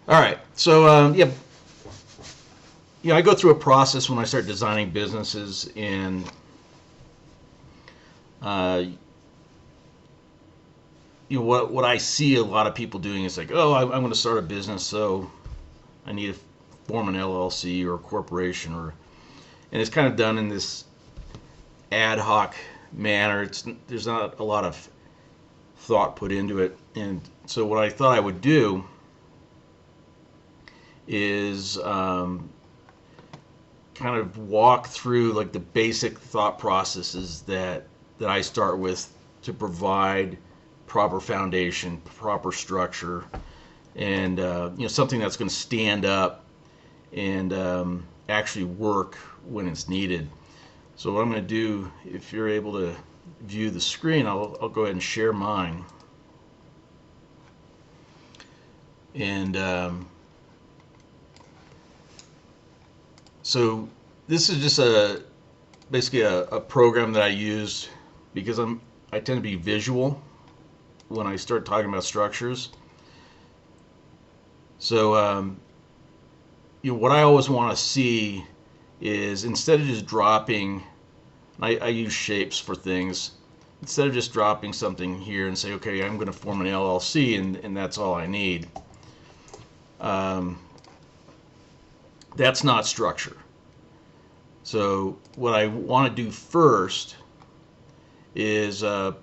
All right. So I go through a process when I start designing businesses, and uh, what I see a lot of people doing is like, oh, I'm going to start a business, so I need to form an LLC or a corporation, and it's kind of done in this ad hoc manner. There's not a lot of thought put into it, and so what I thought I would do is kind of walk through like the basic thought processes that I start with to provide proper foundation, proper structure, and something that's going to stand up and actually work when it's needed. So what I'm going to do, if you're able to view the screen, I'll go ahead and share mine. And so this is just basically a program that I use because I tend to be visual when I start talking about structures. So what I always want to see is, instead of just dropping, I use shapes for things. Instead of just dropping something here and say, okay, I'm going to form an LLC and that's all I need. That's not structure. So what I want to do first is kind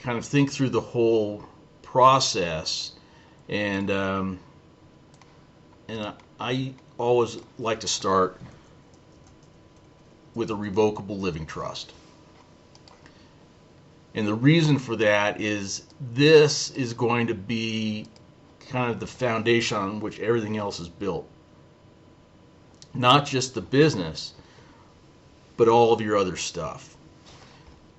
of think through the whole process, and I always like to start with a revocable living trust. And the reason for that is this is going to be kind of the foundation on which everything else is built. Not just the business, but all of your other stuff.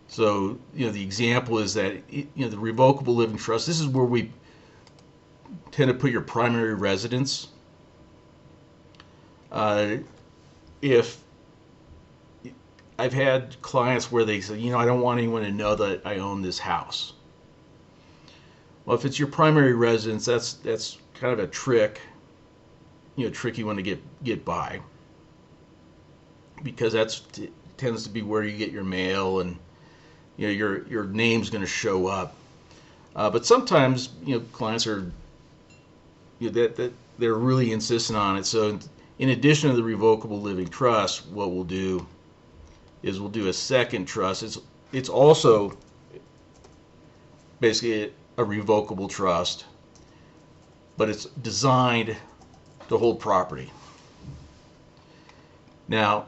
So, the example is that, the revocable living trust, this is where we tend to put your primary residence. If I've had clients where they say, I don't want anyone to know that I own this house. Well, if it's your primary residence, that's kind of a tricky one to get by, because tends to be where you get your mail, and your name's going to show up. But sometimes clients are that they're really insistent on it. So in addition to the revocable living trust, what we'll do is we'll do a second trust. It's also basically a revocable trust, but it's designed to hold property. Now,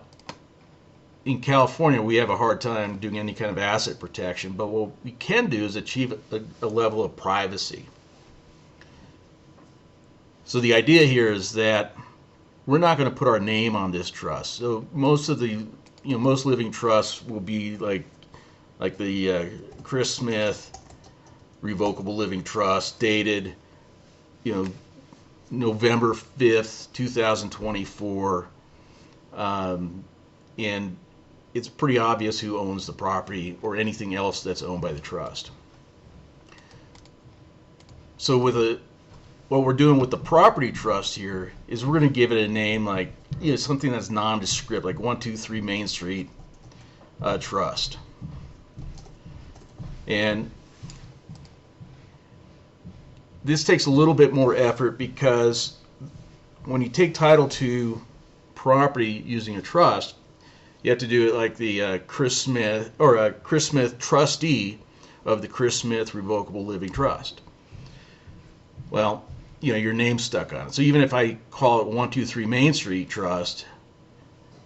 in California, we have a hard time doing any kind of asset protection, but what we can do is achieve a level of privacy. So the idea here is that we're not going to put our name on this trust. So most living trusts will be like the Chris Smith revocable living trust, dated November 5th, 2024, and it's pretty obvious who owns the property or anything else that's owned by the trust. So what we're doing with the property trust here is we're going to give it a name like something that's nondescript, like 123 Main Street Trust. And this takes a little bit more effort, because when you take title to property using a trust, you have to do it like the Chris Smith, or a Chris Smith trustee of the Chris Smith Revocable Living Trust. Well, your name's stuck on it. So even if I call it 123 Main Street Trust,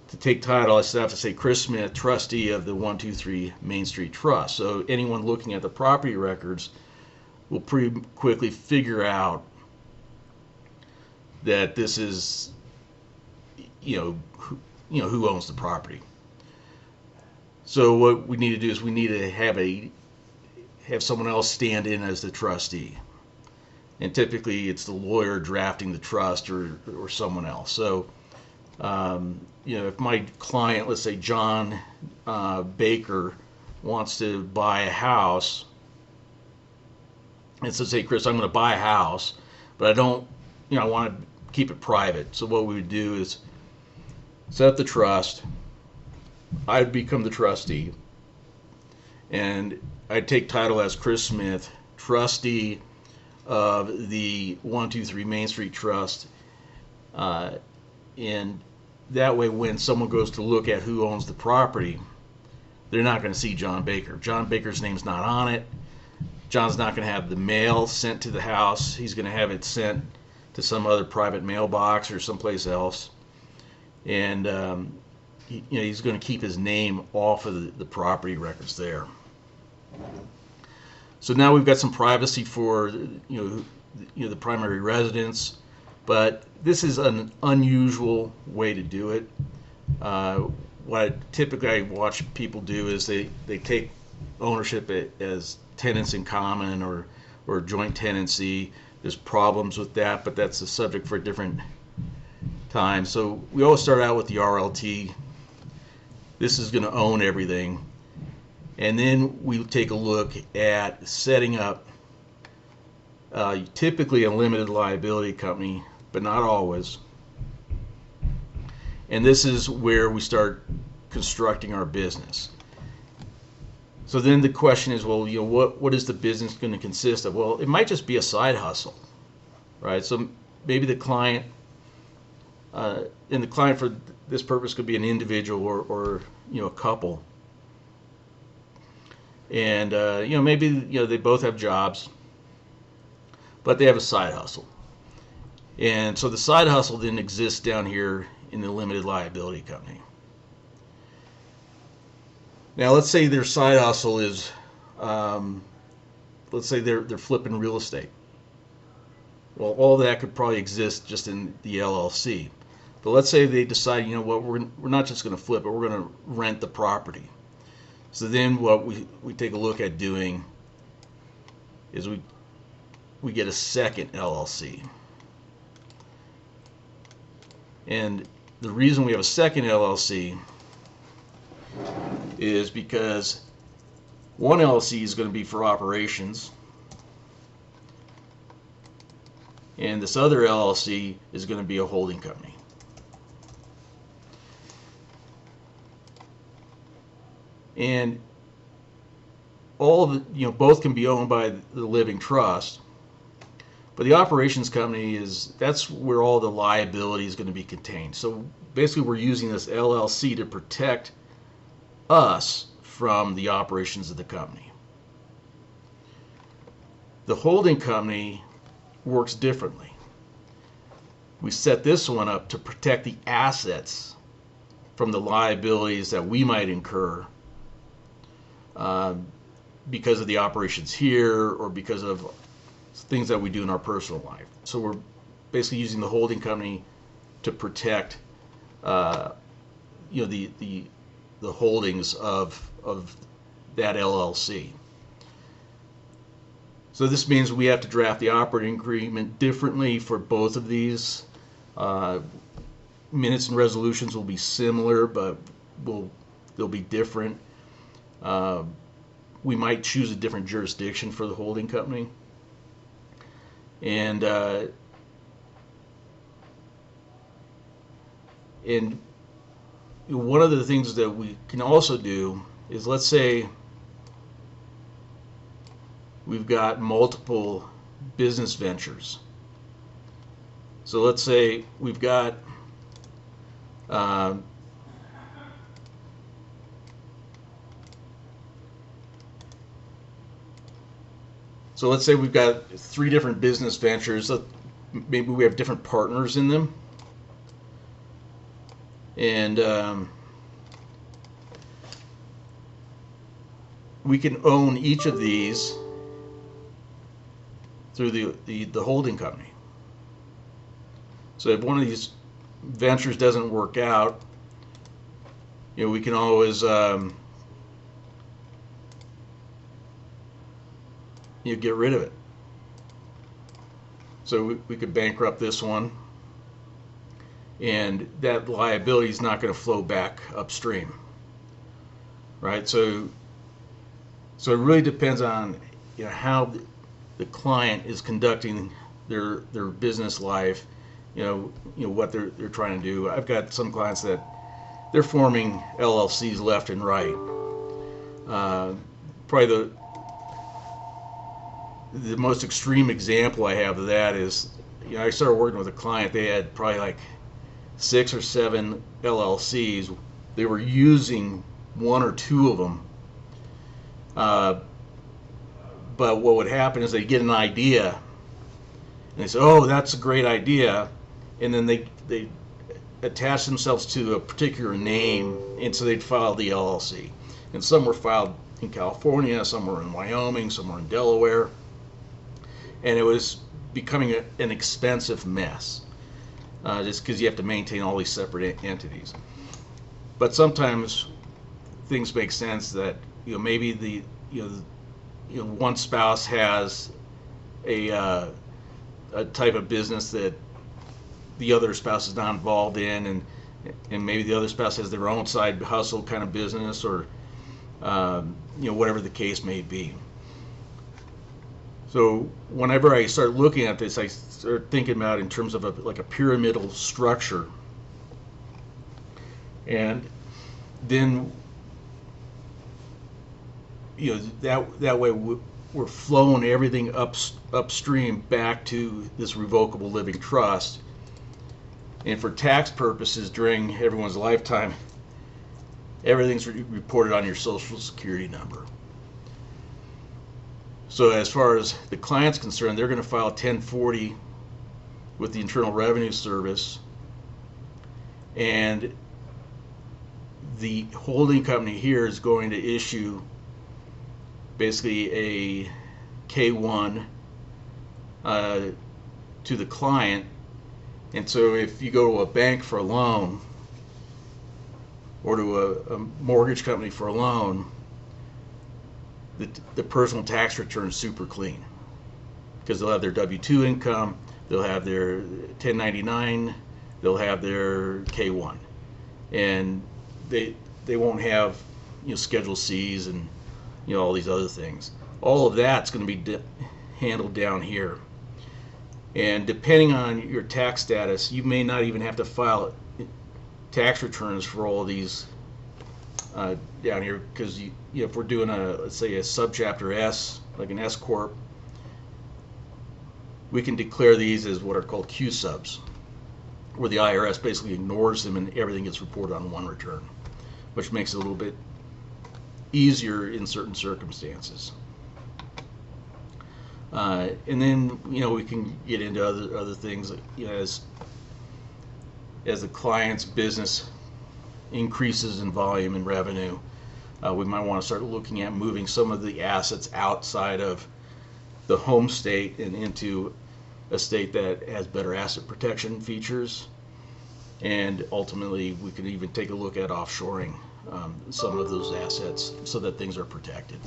to take title, I still have to say Chris Smith, trustee of the 123 Main Street Trust. So anyone looking at the property records will pretty quickly figure out that this is, who owns the property. So what we need to do is we need to have someone else stand in as the trustee, and typically it's the lawyer drafting the trust, or someone else. So if my client, let's say John Baker, wants to buy a house, and says, hey Chris, I'm going to buy a house, but I don't I want to keep it private. So what we would do is set up the trust. I'd become the trustee, and I'd take title as Chris Smith, trustee of the 123 Main Street Trust, and that way when someone goes to look at who owns the property, they're not going to see John Baker. John Baker's name's not on it. John's not going to have the mail sent to the house. He's going to have it sent to some other private mailbox or someplace else. And he's going to keep his name off of the property records there. So now we've got some privacy for the primary residence, but this is an unusual way to do it. What typically I watch people do is they take ownership as tenants in common or joint tenancy. There's problems with that, but that's a subject for a different time. So we always start out with the RLT. This is going to own everything. And then we take a look at setting up typically a limited liability company, but not always. And this is where we start constructing our business. So then the question is, well, what is the business going to consist of? Well, it might just be a side hustle, right? So maybe the client, and the client for this purpose could be an individual or a couple. And maybe they both have jobs, but they have a side hustle. And so the side hustle then exists down here in the limited liability company. Now let's say their side hustle is, let's say they're flipping real estate. Well, all that could probably exist just in the LLC. But let's say they decide, we're not just going to flip it, we're going to rent the property. So then what we take a look at doing is we get a second LLC. And the reason we have a second LLC is because one LLC is going to be for operations, and this other LLC is going to be a holding company. And all of the, both can be owned by the living trust, but the operations company that's where all the liability is going to be contained. So basically we're using this LLC to protect us from the operations of the company. The holding company works differently. We set this one up to protect the assets from the liabilities that we might incur because of the operations here or because of things that we do in our personal life. So we're basically using the holding company to protect the holdings of that LLC. So this means we have to draft the operating agreement differently for both of these. Minutes and resolutions will be similar, but they'll be different. We might choose a different jurisdiction for the holding company. And one of the things that we can also do is, let's say we've got multiple business ventures. So let's say we've got so let's say we've got 3 different business ventures. Maybe we have different partners in them. And we can own each of these through the holding company. So if one of these ventures doesn't work out, we can always get rid of it. So we could bankrupt this one, and that liability is not going to flow back upstream, right? So it really depends on how the client is conducting their business life, what they're trying to do. I've got some clients that they're forming LLCs left and right. Probably the most extreme example I have of that is, I started working with a client. They had probably like 6 or 7 LLCs. They were using 1 or 2 of them. But what would happen is they'd get an idea, and they say, "Oh, that's a great idea," and then they attach themselves to a particular name, and so they'd file the LLC. And some were filed in California, some were in Wyoming, some were in Delaware, and it was becoming an expensive mess, just because you have to maintain all these separate entities. But sometimes things make sense that maybe one spouse has a type of business that the other spouse is not involved in, and maybe the other spouse has their own side hustle kind of business, or whatever the case may be. So whenever I start looking at this, I start thinking about it in terms of a pyramidal structure, and then that way we're flowing everything upstream back to this revocable living trust. And for tax purposes, during everyone's lifetime, everything's reported on your Social Security number. So as far as the client's concerned, they're going to file a 1040 with the Internal Revenue Service, and the holding company here is going to issue basically a K1 to the client. And so if you go to a bank for a loan, or to a mortgage company for a loan, the personal tax return is super clean, because they'll have their W-2 income, they'll have their 1099, they'll have their K1, and they won't have Schedule C's and all these other things. All of that's going to be handled down here. And depending on your tax status, you may not even have to file tax returns for all of these down here, because if we're doing let's say a subchapter S, like an S corp, we can declare these as what are called Q subs, where the IRS basically ignores them and everything gets reported on one return, which makes it a little bit easier in certain circumstances. And then we can get into other things, as the client's business increases in volume and revenue, we might want to start looking at moving some of the assets outside of the home state and into a state that has better asset protection features. And ultimately, we can even take a look at offshoring some of those assets so that things are protected.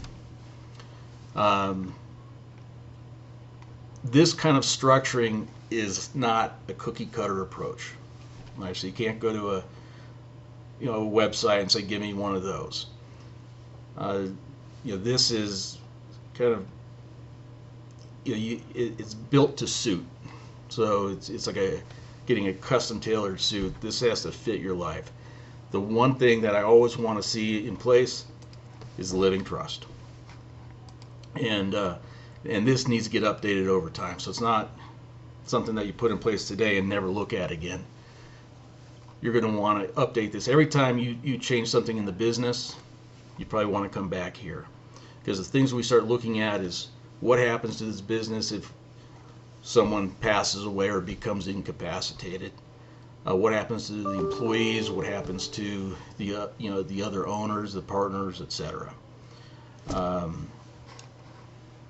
This kind of structuring is not a cookie cutter approach. So you can't go to a website and say, give me one of those. This is kind of, it's built to suit. So it's like getting a custom tailored suit. This has to fit your life. The one thing that I always want to see in place is the living trust. And this needs to get updated over time. So it's not something that you put in place today and never look at again. You're going to want to update this. Every time you change something in the business, you probably want to come back here. Because the things we start looking at is what happens to this business if someone passes away or becomes incapacitated. What happens to the employees? What happens to the other owners, the partners, etc.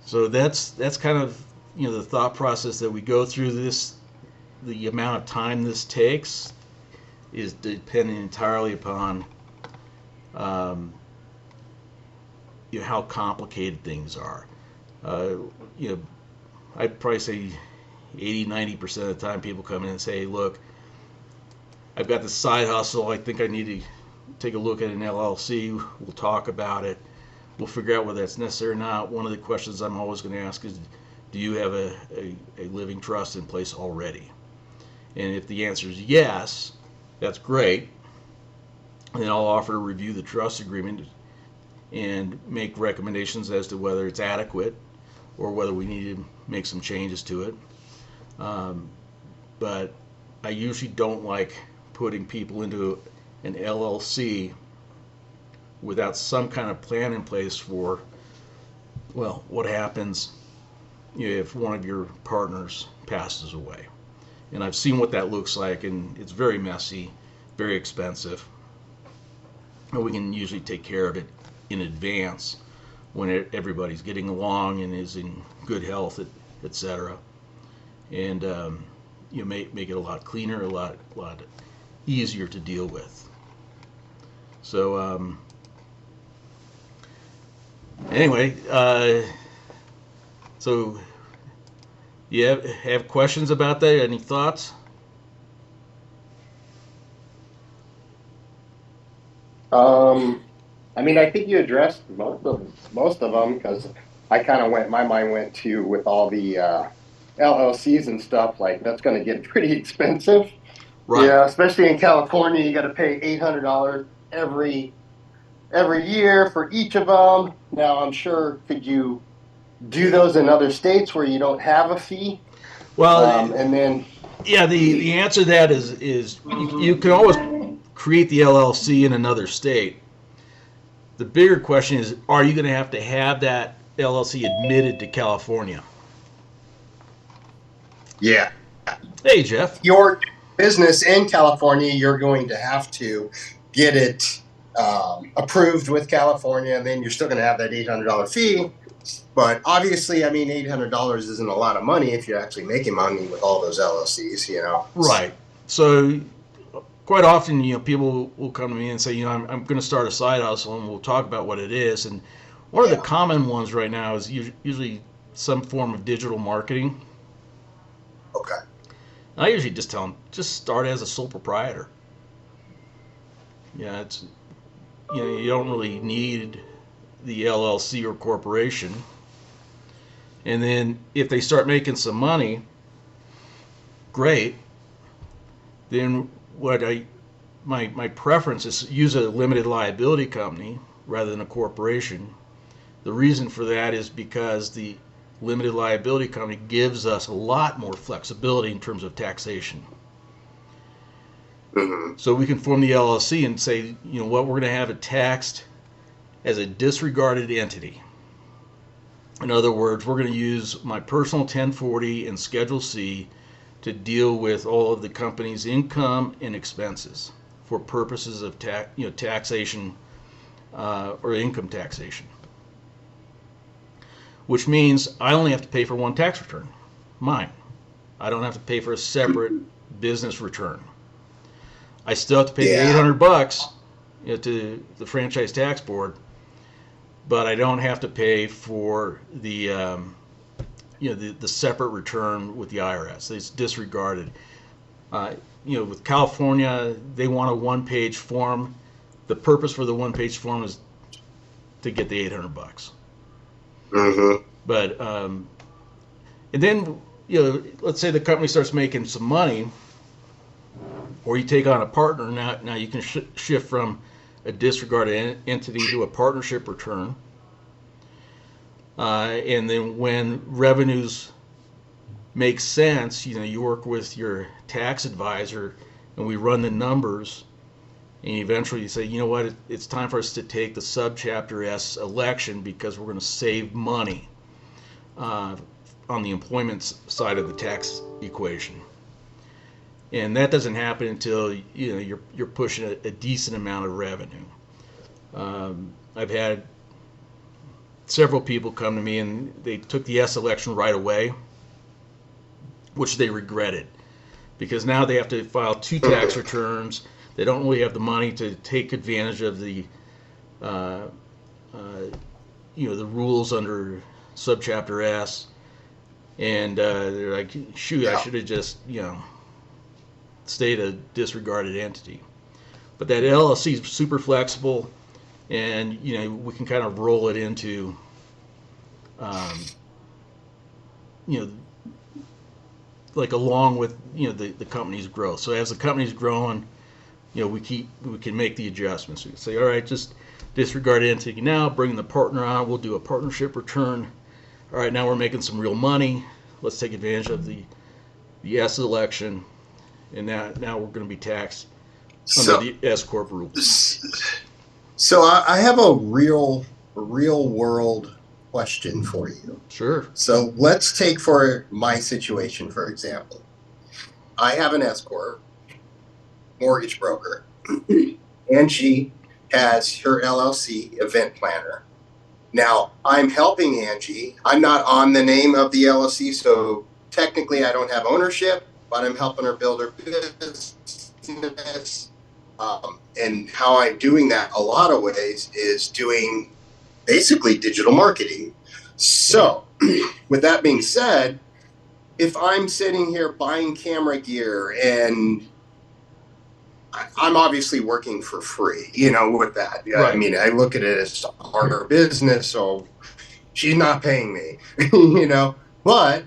So that's kind of the thought process that we go through this. The amount of time this takes is dependent entirely upon how complicated things are. I'd probably say 80-90% of the time people come in and say, look, I've got this side hustle, I think I need to take a look at an LLC, we'll talk about it, we'll figure out whether that's necessary or not. One of the questions I'm always going to ask is, do you have a living trust in place already? And if the answer is yes, that's great. And then I'll offer to review the trust agreement and make recommendations as to whether it's adequate or whether we need to make some changes to it. But I usually don't like putting people into an LLC without some kind of plan in place for, well, what happens if one of your partners passes away. And I've seen what that looks like, and it's very messy, very expensive. And we can usually take care of it in advance when everybody's getting along and is in good health, etc. And make it a lot cleaner, a lot easier to deal with. So anyway, so you have questions about that? Any thoughts? I mean, I think you addressed most of them because my mind went to with all the LLCs and stuff, like that's going to get pretty expensive. Right. Yeah, especially in California, you got to pay $800 every year for each of them. Now, I'm sure, could you do those in other states where you don't have a fee? Well, And then, yeah, the answer to that is you can always create the LLC in another state. The bigger question is, are you going to have that LLC admitted to California? yeah, Hey, Jeff. your business in California, you're going to have to get it approved with California, and then you're still going to have that $800 fee. But obviously, I mean, $800 isn't a lot of money if you're actually making money with all those LLCs, you know? Right. So quite often, people will come to me and say, I'm going to start a side hustle, and we'll talk about what it is. And one of the common ones right now is usually some form of digital marketing. Okay. And I usually just tell them, just start as a sole proprietor. Yeah, it's you don't really need the LLC or corporation. And then if they start making some money, great. Then my preference is use a limited liability company rather than a corporation. The reason for that is because the limited liability company gives us a lot more flexibility in terms of taxation. Mm-hmm. So we can form the LLC and say, what, we're going to have it taxed as a disregarded entity. In other words, we're going to use my personal 1040 and Schedule C to deal with all of the company's income and expenses for purposes of taxation or income taxation. Which means I only have to pay for one tax return, mine. I don't have to pay for a separate business return. I still have to pay the $800 to the franchise tax board, but I don't have to pay for the separate return with the IRS. It's disregarded. With California, they want a one-page form. The purpose for the one-page form is to get the $800. Mm-hmm. But and then let's say the company starts making some money, or you take on a partner. Now you can shift from a disregarded entity to a partnership return. And then when revenues make sense, you work with your tax advisor, and we run the numbers, and eventually you say, you know what, it's time for us to take the subchapter S election because we're going to save money on the employment side of the tax equation. And that doesn't happen until you're pushing a decent amount of revenue. I've had several people come to me and they took the S election right away, which they regretted because now they have to file two tax returns. They don't really have the money to take advantage of the the rules under subchapter S, and they're like, shoot, I should have just stayed a disregarded entity. But that LLC is super flexible, and we can kind of roll it into you know, like along with, you know, the company's growth. So as the company's growing, you know, we can make the adjustments. We can say, all right, just disregard anything now, bring the partner on, we'll do a partnership return. All right, now we're making some real money. Let's take advantage of the S election, and now we're going to be taxed under the S corp rules. So I have a real world question for you. Sure. So let's take for my situation, for example. I have an S corp mortgage broker, and she has her LLC event planner. Now, I'm helping Angie. I'm not on the name of the LLC, so technically I don't have ownership, but I'm helping her build her business. And how I'm doing that a lot of ways is doing basically digital marketing. So, with that being said, if I'm sitting here buying camera gear and I'm obviously working for free, you know, with that. Right. I mean, I look at it as a harder business, so she's not paying me, you know. But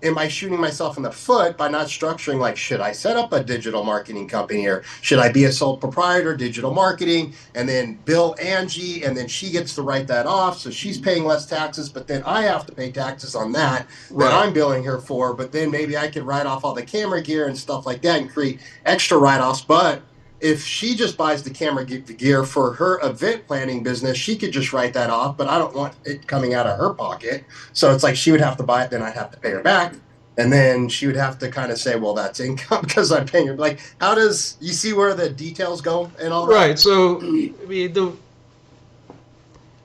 am I shooting myself in the foot by not structuring, like, should I set up a digital marketing company, or should I be a sole proprietor, digital marketing, and then bill Angie, and then she gets to write that off, so she's paying less taxes, but then I have to pay taxes on that I'm billing her for, but then maybe I could write off all the camera gear and stuff like that and create extra write-offs. But if she just buys the camera gear for her event planning business, she could just write that off, but I don't want it coming out of her pocket. So it's like she would have to buy it, then I'd have to pay her back. And then she would have to kind of say, well, that's income because I'm paying her. Like, how does, you see where the details go and all that? Right. So, I mean,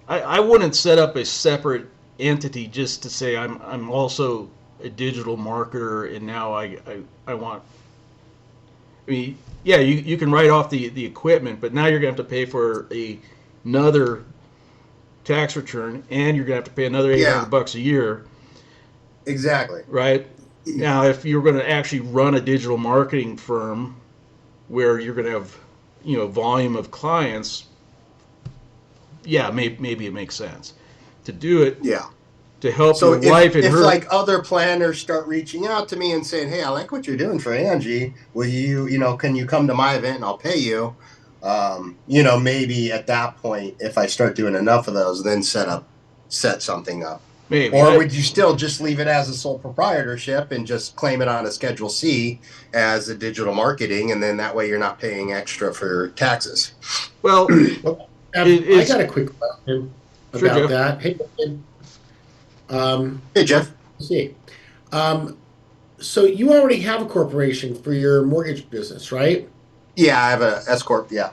I wouldn't set up a separate entity just to say I'm also a digital marketer, and now I want. I mean, yeah, you can write off the equipment, but now you're going to have to pay for another tax return, and you're going to have to pay another $800 a year. Exactly. Right. Now, if you're going to actually run a digital marketing firm where you're going to have, you know, volume of clients, yeah, maybe it makes sense to do it. Yeah. To help your wife and if her. Like other planners start reaching out to me and saying, hey, I like what you're doing for Angie. Will you know, can you come to my event and I'll pay you? You know, maybe at that point, if I start doing enough of those, then set something up. Maybe. Or would you still just leave it as a sole proprietorship and just claim it on a Schedule C as a digital marketing, and then that way you're not paying extra for taxes? Well, I got a quick question about that. Hey, hey, Jeff. Let's see. So you already have a corporation for your mortgage business, right? Yeah, I have a S corp. Yeah.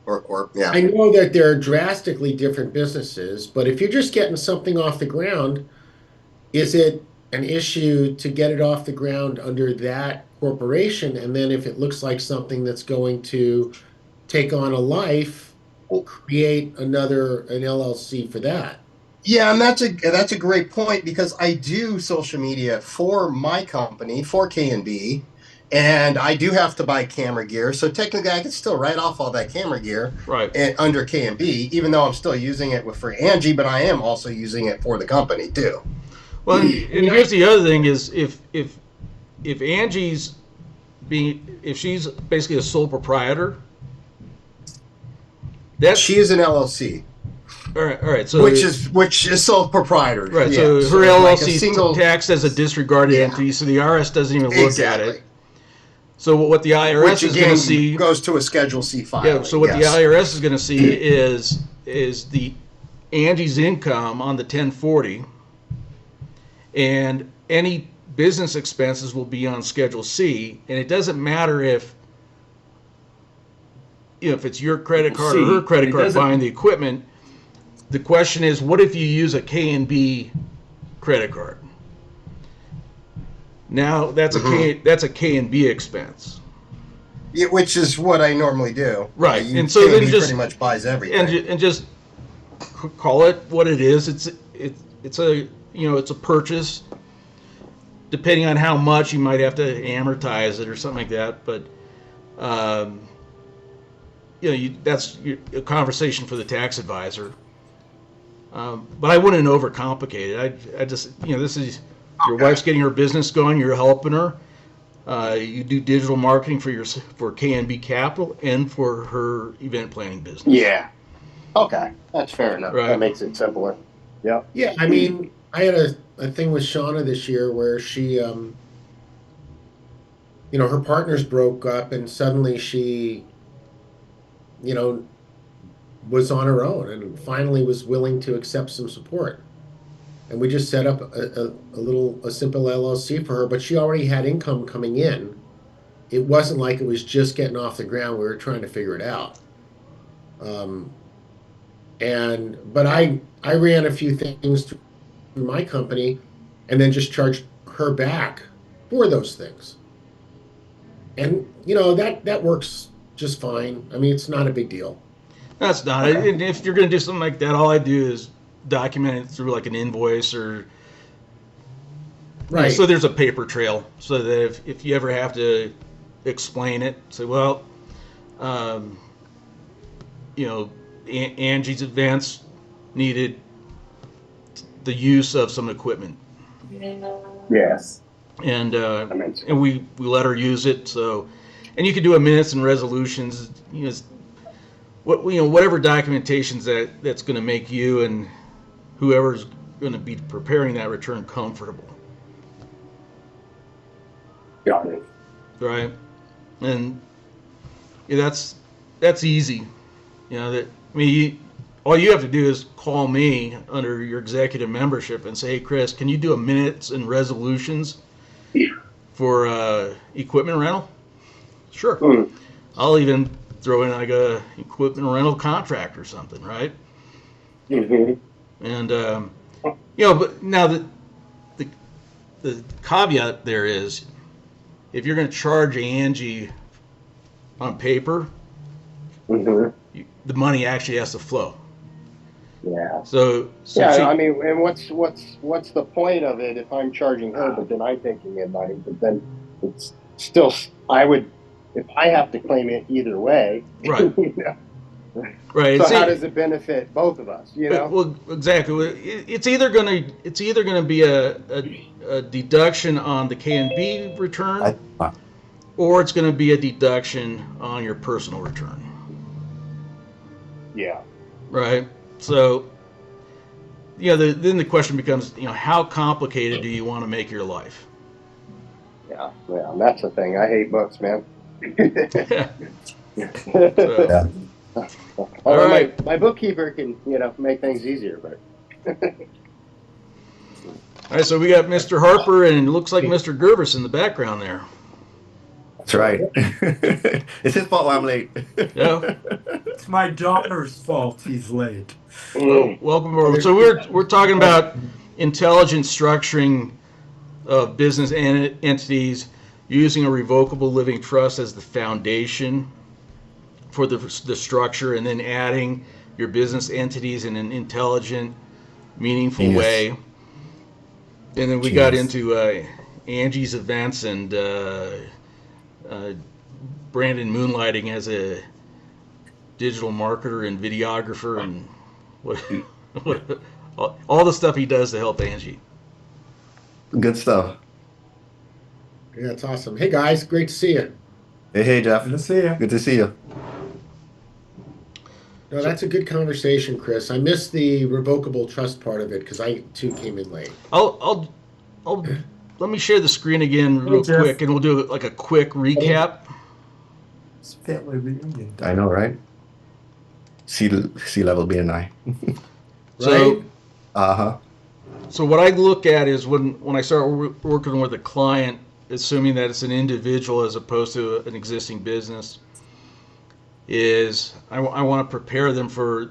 Or corp. Yeah. I know that they're drastically different businesses, but if you're just getting something off the ground, is it an issue to get it off the ground under that corporation? And then if it looks like something that's going to take on a life, create an LLC for that? Yeah, and that's a great point, because I do social media for my company, for K&B, and I do have to buy camera gear. So technically, I can still write off all that camera gear under K&B, even though I'm still using it for Angie, but I am also using it for the company too. Well, and here's the other thing: is if Angie's if she's basically a sole proprietor, she is an LLC. All right. So which is sole proprietor. Right. Yeah, so her LLC is taxed as a disregarded entity, so the IRS doesn't even look at it. So what the IRS is going to see goes to a Schedule C file. Yeah. So what the IRS is going to see is the Angie's income on the 1040, and any business expenses will be on Schedule C, and it doesn't matter if it's your credit card or her credit card buying the equipment. The question is, what if you use a K&B credit card? Now that's a K&B expense. Yeah, which is what I normally do. Right, and so then just pretty much buys everything. And just call it what it is. It's a purchase. Depending on how much, you might have to amortize it or something like that. But that's a conversation for the tax advisor. But I wouldn't overcomplicate it. I just, this is your wife's getting her business going. You're helping her. You do digital marketing for K&B Capital and for her event planning business. Yeah. Okay, that's fair enough. Right. That makes it simpler. Yep. Yeah, I mean, I had a thing with Shauna this year where she, her partners broke up and suddenly she, you know, was on her own and finally was willing to accept some support. And we just set up a simple LLC for her, but she already had income coming in. It wasn't like it was just getting off the ground. We were trying to figure it out. But I ran a few things through my company and then just charged her back for those things. And that works just fine. I mean, it's not a big deal. That's not it. And if you're going to do something like that, all I do is document it through like an invoice or Right. so there's a paper trail so that if you ever have to explain it, say, well, Angie's events needed the use of some equipment. Yes. And we let her use it. So, and you can do a minutes and resolutions. Whatever documentations that's going to make you and whoever's going to be preparing that return comfortable. Got it. Right. And that's easy. All you have to do is call me under your executive membership and say, hey, Chris, can you do a minutes and resolutions for equipment rental? Sure. Mm. I'll even throw in like a equipment rental contract or something, right? Mm-hmm. And but now the caveat there is, if you're going to charge Angie on paper, Mm-hmm. the money actually has to flow. Yeah. So Yeah, she, I mean, and what's the point of it if I'm charging her, but then I'm taking in money, but then it's still, if I have to claim it either way, right, right. So how does it benefit both of us? Well, exactly. It's either gonna be a deduction on the K&B return, or it's gonna be a deduction on your personal return. Yeah. Right. So, then the question becomes, how complicated do you want to make your life? Yeah. Yeah. That's the thing. I hate books, man. So, all right. My bookkeeper can, make things easier, but. All right. So we got Mr. Harper and it looks like Mr. Gervis in the background there. That's right. It's his fault why I'm late. Yeah. It's my daughter's fault he's late. Well, welcome aboard. So we're talking about intelligent structuring of business entities using a revocable living trust as the foundation for the structure, and then adding your business entities in an intelligent, meaningful way. And then we got into Angie's events and Brandon moonlighting as a digital marketer and videographer and all the stuff he does to help Angie. Good stuff. Yeah, that's awesome. Hey guys, great to see you. Hey, Jeff. Good to see you. Good to see you. No, that's a good conversation, Chris. I missed the revocable trust part of it because I too came in late. I'll let me share the screen again real Jeff. quick, and we'll do like a quick recap. It's family reunion. I know, right? Sea level BNI. So, Right? Uh-huh. so what I look at is when I start working with a client, assuming that it's an individual as opposed to an existing business, is I want to prepare them for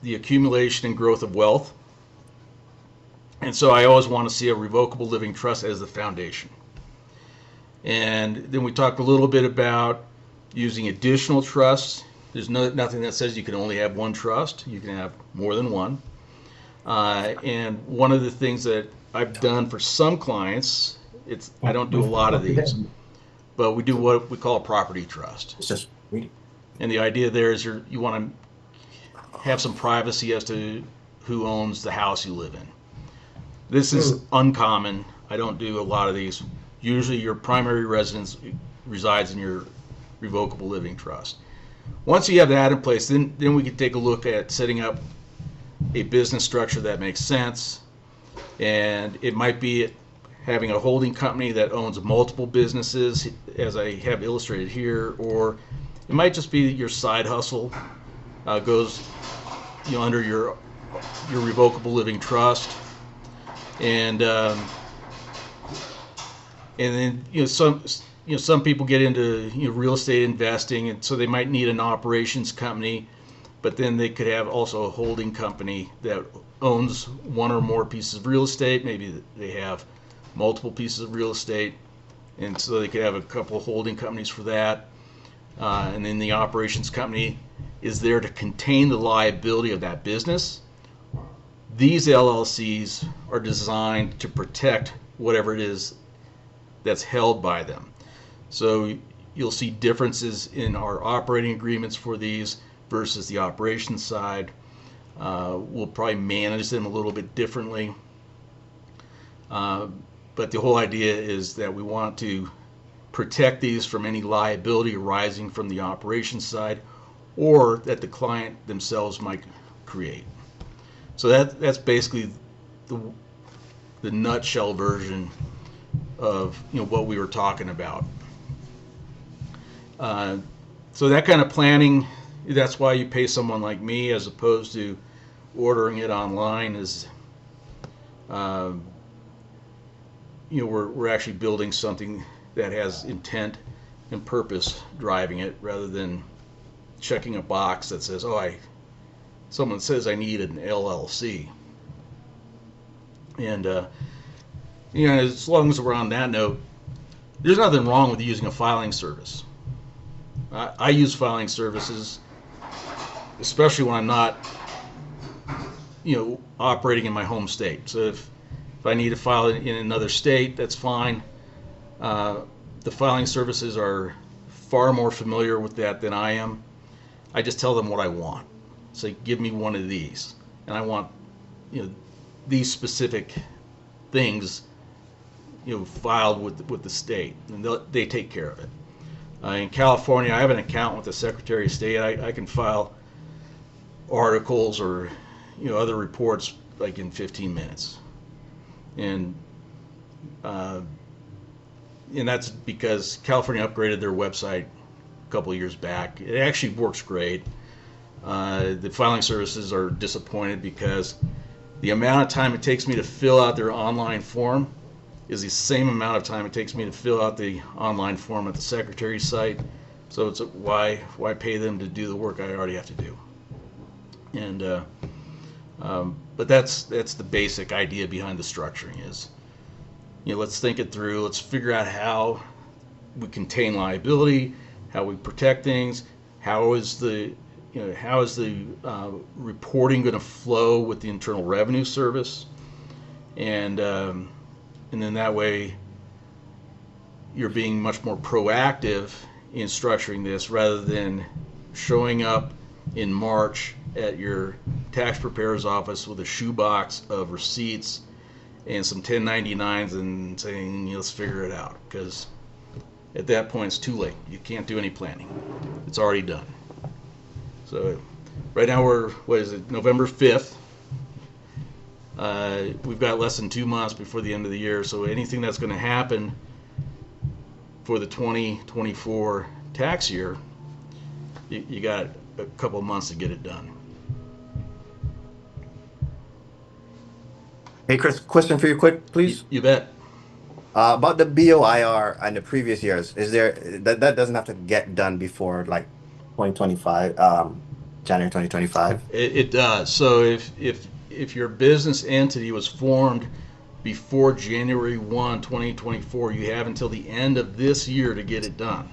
the accumulation and growth of wealth. And so I always want to see a revocable living trust as the foundation. And then we talked a little bit about using additional trusts. There's nothing that says you can only have one trust. You can have more than one. And one of the things that I've done for some clients, I don't do a lot of these, but we do what we call a property trust. It's just reading. And the idea there is you want to have some privacy as to who owns the house you live in. This is uncommon. I don't do a lot of these. Usually your primary residence resides in your revocable living trust. Once you have that in place, then we can take a look at setting up a business structure that makes sense. And it might be having a holding company that owns multiple businesses, as I have illustrated here, or it might just be that your side hustle goes under your revocable living trust. And then some people get into real estate investing, and so they might need an operations company, but then they could have also a holding company that owns one or more pieces of real estate. Maybe they have multiple pieces of real estate, and so they could have a couple of holding companies for that. And then the operations company is there to contain the liability of that business. These LLCs are designed to protect whatever it is that's held by them. So you'll see differences in our operating agreements for these versus the operations side. We'll probably manage them a little bit differently. But the whole idea is that we want to protect these from any liability arising from the operations side or that the client themselves might create. So that's basically the nutshell version of what we were talking about. So that kind of planning, that's why you pay someone like me as opposed to ordering it online. Is we're actually building something that has intent and purpose driving it, rather than checking a box that says, someone says I need an LLC. And as long as we're on that note, there's nothing wrong with using a filing service. I use filing services, especially when I'm not, operating in my home state. So if I need to file in another state, that's fine. The filing services are far more familiar with that than I am. I just tell them what I want. Say, give me one of these, and I want, these specific things, filed with the state, and they take care of it. In California, I have an account with the Secretary of State. I can file articles or other reports like in 15 minutes, and that's because California upgraded their website a couple of years back. It actually works great. The filing services are disappointed because the amount of time it takes me to fill out their online form is the same amount of time it takes me to fill out the online form at the Secretary's site. So it's why pay them to do the work I already have to do. And but that's the basic idea behind the structuring is, let's think it through. Let's figure out how we contain liability, how we protect things, how is the reporting going to flow with the Internal Revenue Service, and then that way you're being much more proactive in structuring this rather than showing up in March at your tax preparer's office with a shoebox of receipts and some 1099s and saying, let's figure it out, because at that point it's too late. You can't do any planning. It's already done. So right now we're, November 5th. We've got less than 2 months before the end of the year, so anything that's going to happen for the 2024 tax year, you got a couple of months to get it done. Hey, Chris, question for you quick, please. You bet. About the BOIR and the previous years, is there that doesn't have to get done before like 2025, January 2025? It does. So if your business entity was formed before January 1, 2024, you have until the end of this year to get it done.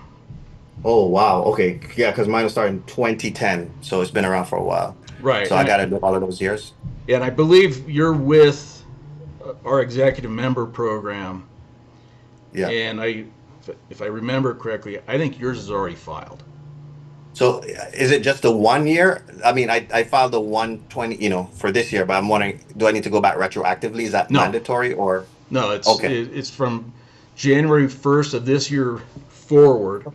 Oh, wow. Okay. Yeah, because mine was started in 2010, so it's been around for a while. Right. So I got to do all of those years. And I believe you're with our executive member program. Yeah. And if I remember correctly, I think yours is already filed. So is it just the 1 year? I mean, I filed the 120, for this year, but I'm wondering, do I need to go back retroactively? Is that No, mandatory or? no, Okay, it's from January 1st of this year forward.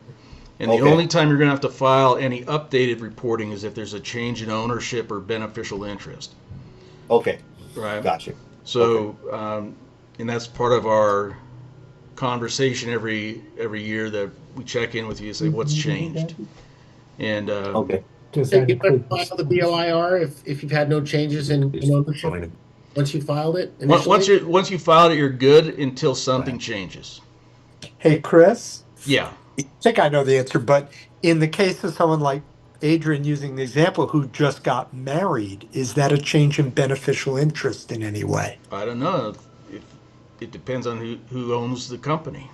And the okay, only time you're going to have to file any updated reporting is if there's a change in ownership or beneficial interest, okay, right? got you. Okay, So, and that's part of our conversation every year that we check in with you and say what's changed. And okay. Does So that you have to include file the BOIR if you've had no changes in ownership once you filed it initially? once you filed it, you're good until something Right. changes. Hey, Chris, Yeah, I think I know the answer, but in the case of someone like Adrian using the example who just got married, is that a change in beneficial interest in any way? I don't know if it depends on who owns the company.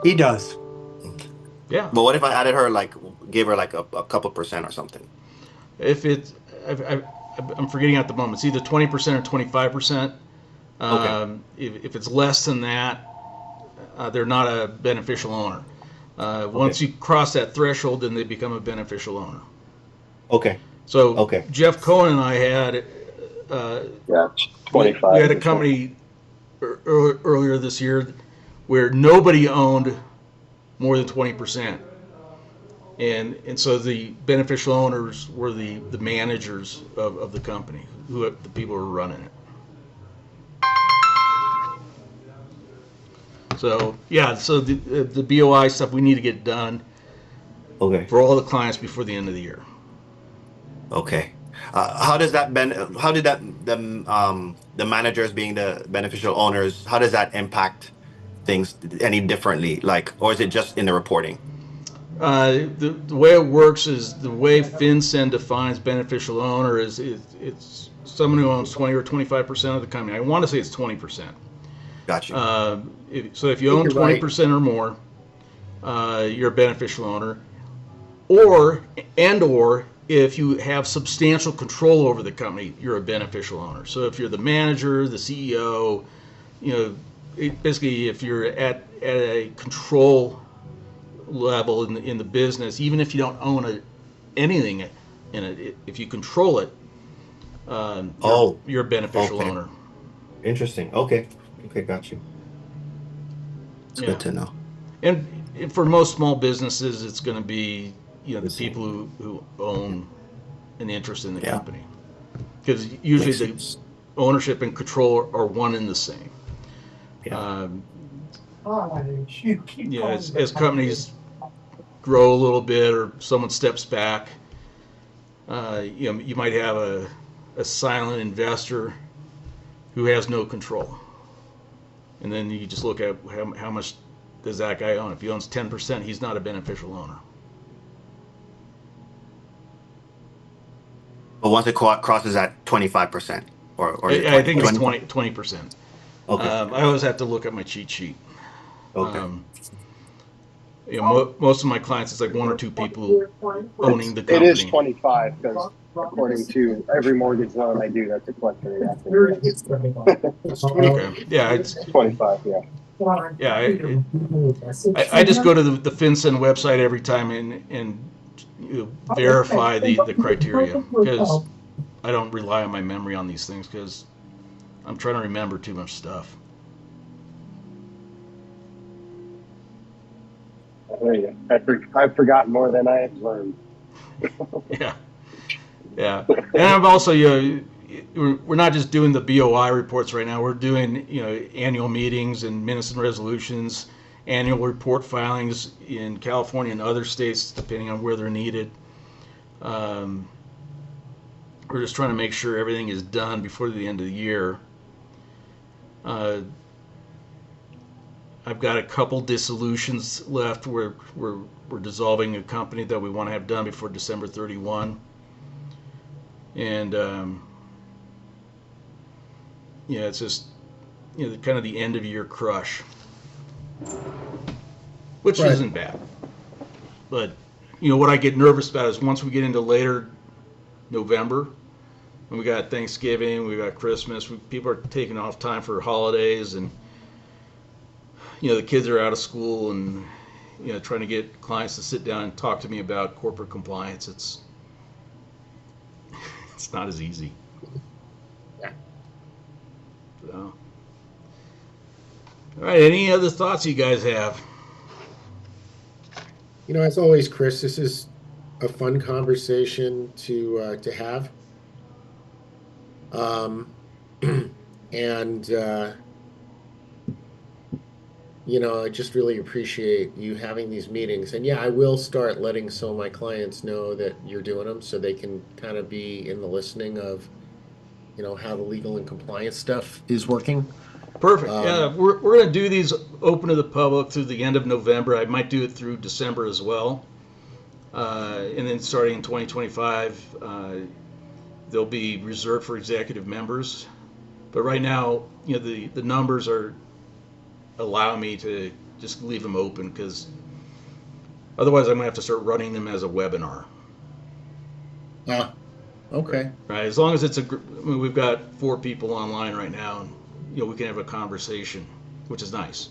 He does. Yeah, But what if I added her, like, gave her like a couple percent or something? if it's I'm forgetting at the moment. It's either 20% or 25%. Okay, If it's less than that, they're not a beneficial owner. okay, Once you cross that threshold, then they become a beneficial owner. okay, So okay, Jeff Cohen and I had uh, Yeah, we had a 25%. company earlier this year where nobody owned more than 20%. And so the beneficial owners were the managers of the company, the people who were running it. So yeah, so the BOI stuff we need to get done okay, for all the clients before the end of the year. okay. How did that the managers being the beneficial owners, how does that impact things any differently? Like, or is it just in the reporting? The way it works is the way FinCEN defines beneficial owner is it's someone who owns 20 or 25% of the company. I want to say it's 20%. Got you. So if you I think own you're right. 20% or more, you're a beneficial owner. Or if you have substantial control over the company, you're a beneficial owner. So if you're the manager, the CEO, basically if you're at a control level in the business, even if you don't own anything in it, if you control it, Oh, you're a beneficial okay. owner. Interesting. Okay. Okay, got you. It's good Yeah, to know. and for most small businesses, it's going to be the Let's see. people who own an interest in the Yeah, company, because usually makes the sense. ownership and control are one and the same. Yeah. Um, Oh, you keep yeah, calling as companies grow a little bit or someone steps back, you might have a silent investor who has no control, and then you just look at how much does that guy own. If he owns 10%, he's not a beneficial owner. But once it crosses at 25%, or is it I 20? think it's 20? 20%. Okay. I always have to look at my cheat sheet. Okay. Um, most of my clients, it's like one or two people owning the It is company. 25 because according to every mortgage loan I do, that's a collection reaction. It's 20. Okay, yeah, it's 25, yeah. yeah. I just go to the FinCEN website every time and verify the criteria, because I don't rely on my memory on these things because I'm trying to remember too much stuff. I hear you. I've forgotten more than I have learned. Yeah, yeah. And I'm also we're not just doing the BOI reports right now. We're doing annual meetings and minutes and resolutions, annual report filings in California and other states depending on where they're needed. Um, we're just trying to make sure everything is done before the end of the year. I've got a couple dissolutions left where we're dissolving a company that we want to have done before December 31. And it's just kind of the end of year crush, which Right. isn't bad. But what I get nervous about is once we get into later November, and we got Thanksgiving, we got Christmas, people are taking off time for holidays, and the kids are out of school, and trying to get clients to sit down and talk to me about corporate compliance. It's not as easy. Yeah. So. All right. Any other thoughts you guys have? As always, Chris, this is a fun conversation to have. And I just really appreciate you having these meetings. And yeah, I will start letting some of my clients know that you're doing them so they can kind of be in the listening of, how the legal and compliance stuff is working. Perfect. Yeah, we're going to do these open to the public through the end of November. I might do it through December as well. And then starting in 2025, they'll be reserved for executive members. But right now, the numbers allow me to just leave them open, because otherwise I'm going to have to start running them as a webinar. Okay. Right. As long as we've got 4 people online right now, and we can have a conversation, which is nice,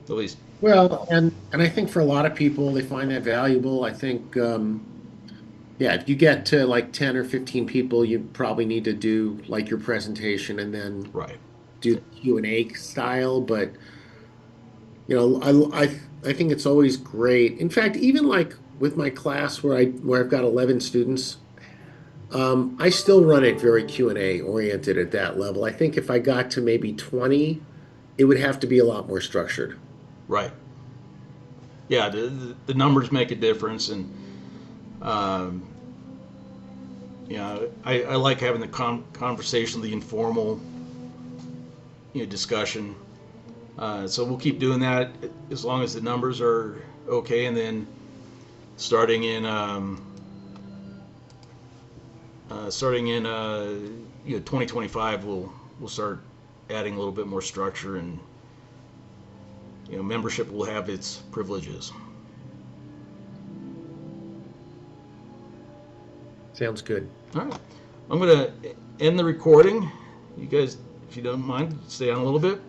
at least. Well, and I think for a lot of people, they find that valuable. I think, yeah, if you get to like 10 or 15 people, you probably need to do like your presentation and then Right. do the Q&A style. But I think it's always great. In fact, even like with my class where I've got 11 students, I still run it very Q&A oriented at that level. I think if I got to maybe 20, it would have to be a lot more structured. Right. Yeah, the numbers make a difference, and um, I like having the conversation, the informal discussion. So we'll keep doing that as long as the numbers are okay, and then starting in 2025, we'll start adding a little bit more structure, and membership will have its privileges. Sounds good. All right, I'm gonna end the recording. You guys, if you don't mind, stay on a little bit.